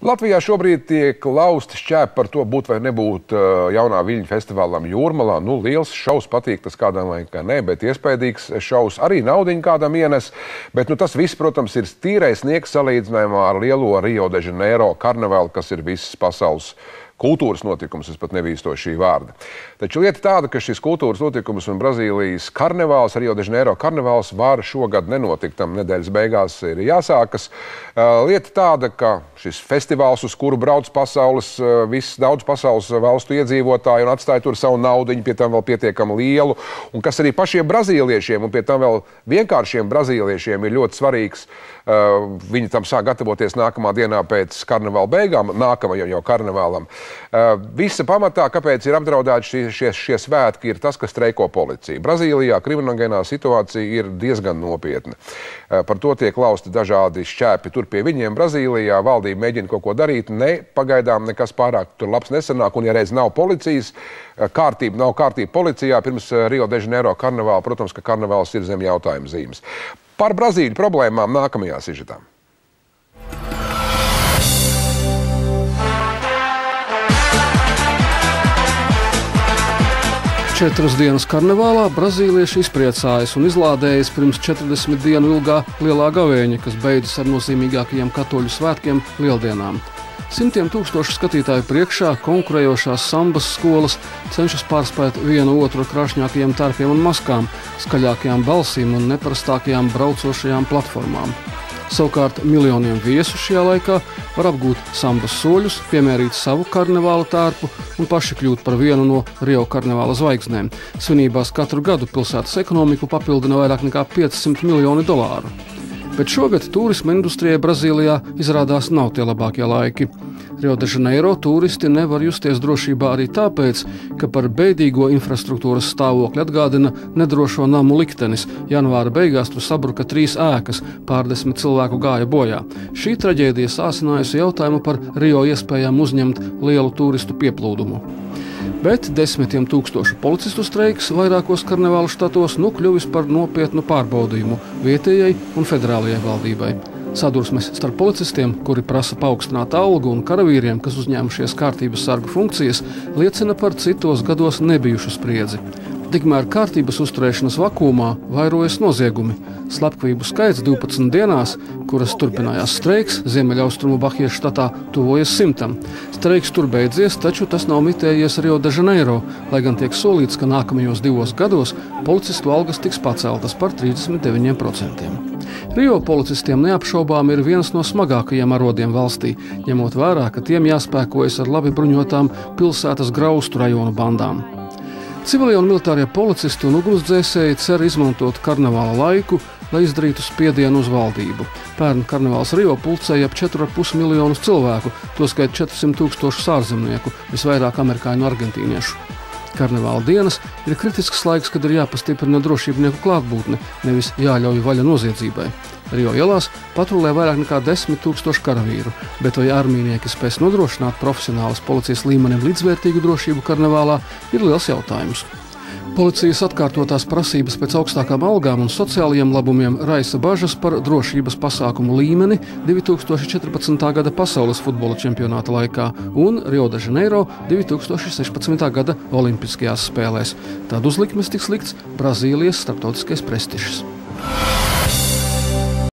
Latvijā šobrīd tiek lausti šķēpi par to, būt vai nebūt jaunā viļņu festivālam Jūrmalā. Liels šovs, patīk tas kādam vai kā nē, bet iespējīgs šovs arī naudiņu kādam ienes. Bet tas viss, protams, ir tīrais sniegs salīdzinājumā ar lielo Rio de Janeiro karnevālu, kas ir visas pasaules kultūras notikums, es pat nebīstošu šī vārda. Taču lieta tāda, ka šis kultūras notikums un Brazīlijas karnevāls, Rio de Janeiro karnevāls var šogad nenotikt, tam nedēļas beigās ir jāsākas. Lieta tāda, ka šis festivāls, uz kuru brauc daudz pasaules valstu iedzīvotāji un atstāja tur savu naudiņu, pie tam vēl pietiekami lielu, un kas arī pašiem brazīliešiem, un pie tam vēl vienkāršiem brazīliešiem ir ļoti svarīgs. Viņi tam sāk gatavoties nākamā dienā pēc karnevāla beigām, nākamajam jau karnevālam. Visa pamatā, kāpēc ir apdraudēti šie svētki, ir tas, ka streiko policija. Brazīlijā kriminogēnā situācija ir diezgan nopietna. Par to tiek lausti dažādi šķēpi tur pie viņiem. Brazīlijā valdība mēģina kaut ko darīt, pagaidām nekas pārāk tur labs nesanāk, un ja reiz nav policijas, nav kārtība policijā pirms Rio de Janeiro karnevāla, protams, ka karnevāls ir zem jautājuma zīmes. Par Brazīļu problēmām nākamajā sižetā. Četras dienas karnevālā brazīlieši izpriecājas un izlādējas pirms 40 dienu ilgā lielā gavēņa, kas beidzas ar nozīmīgākajiem katoļu svētkiem lieldienām. Simtiem tūkstošu skatītāju priekšā konkurējošās sambas skolas cenšas pārspēt vienu otru ar krāšņākajiem tērpiem un maskām, skaļākajām balsīm un neparastākajām braucošajām platformām. Savukārt miljoniem viesu šajā laikā var apgūt sambas soļus, piemērīt savu karnevāla tērpu un paši kļūt par vienu no Rio karnevāla zvaigznēm. Svinībās katru gadu pilsētas ekonomiku papildina vairāk nekā $500 miljoni. Bet šogad turisma industrijai Brazīlijā izrādās nav tie labākie laiki. Rio de Janeiro turisti nevar justies drošībā arī tāpēc, ka par bēdīgo infrastruktūras stāvokli atgādina nedrošo namu liktenis. Janvāra beigās tur sabruka 3 ēkas, pārdesmit cilvēku gāja bojā. Šī traģēdija sāsinājusi jautājumu par Rio iespējām uzņemt lielu turistu pieplūdumu. Bet desmitiem tūkstošu policistu streiks vairākos karnevālu štatos kļuvis par nopietnu pārbaudījumu vietējai un federālajai valdībai. Sadursmes starp policistiem, kuri prasa paaugstināt algu, un karavīriem, kas uzņēmušies kārtības sargu funkcijas, liecina par citos gados nebijušu spriedzi. Tikmēr kārtības uzturēšanas vakumā vairojas noziegumi. Slepkavību skaits 12 dienās, kuras turpinājās streiks, Ziemeļaustrumu Bahijas štatā tuvojas 100. Streiks tur beidzies, taču tas nav mitējies Rio de Janeiro, lai gan tiek solīts, ka nākamajos 2 gados policistu algas tiks paceltas par 39%. Rio policistiem neapšaubām ir viens no smagākajiem arodiem valstī, ņemot vērā, ka tiem jāspēkojas ar labi bruņotām pilsētas graustu rajonu bandām. Civilie un militārie policisti un ugunsdzēsēji cer izmantot karnevāla laiku, lai izdarītu spiedienu uz valdību. Pērn karnevāls Rio pulcēja ap 4,5 miljonus cilvēku, toskait 400 tūkstošus ārzemnieku, visvairāk amerikāņu un argentīniešu. Karnevāla dienas ir kritisks laiks, kad ir jāpastiprina drošībnieku klātbūtne, nevis jāļauj vaļa noziedzībai. Rio ielās patrulē vairāk nekā 10 000 karavīru, bet vai armijnieki spēs nodrošināt profesionālas policijas līmenim līdzvērtīgu drošību karnevālā, ir liels jautājums. Policijas atkārtotās prasības pēc augstākām algām un sociālajiem labumiem raisa bažas par drošības pasākumu līmeni 2014. gada pasaules futbola čempionāta laikā un Rio de Janeiro 2016. gada olimpiskajās spēlēs. Tad uz likmes tiks likts Brazīlijas starptautiskais prestižs.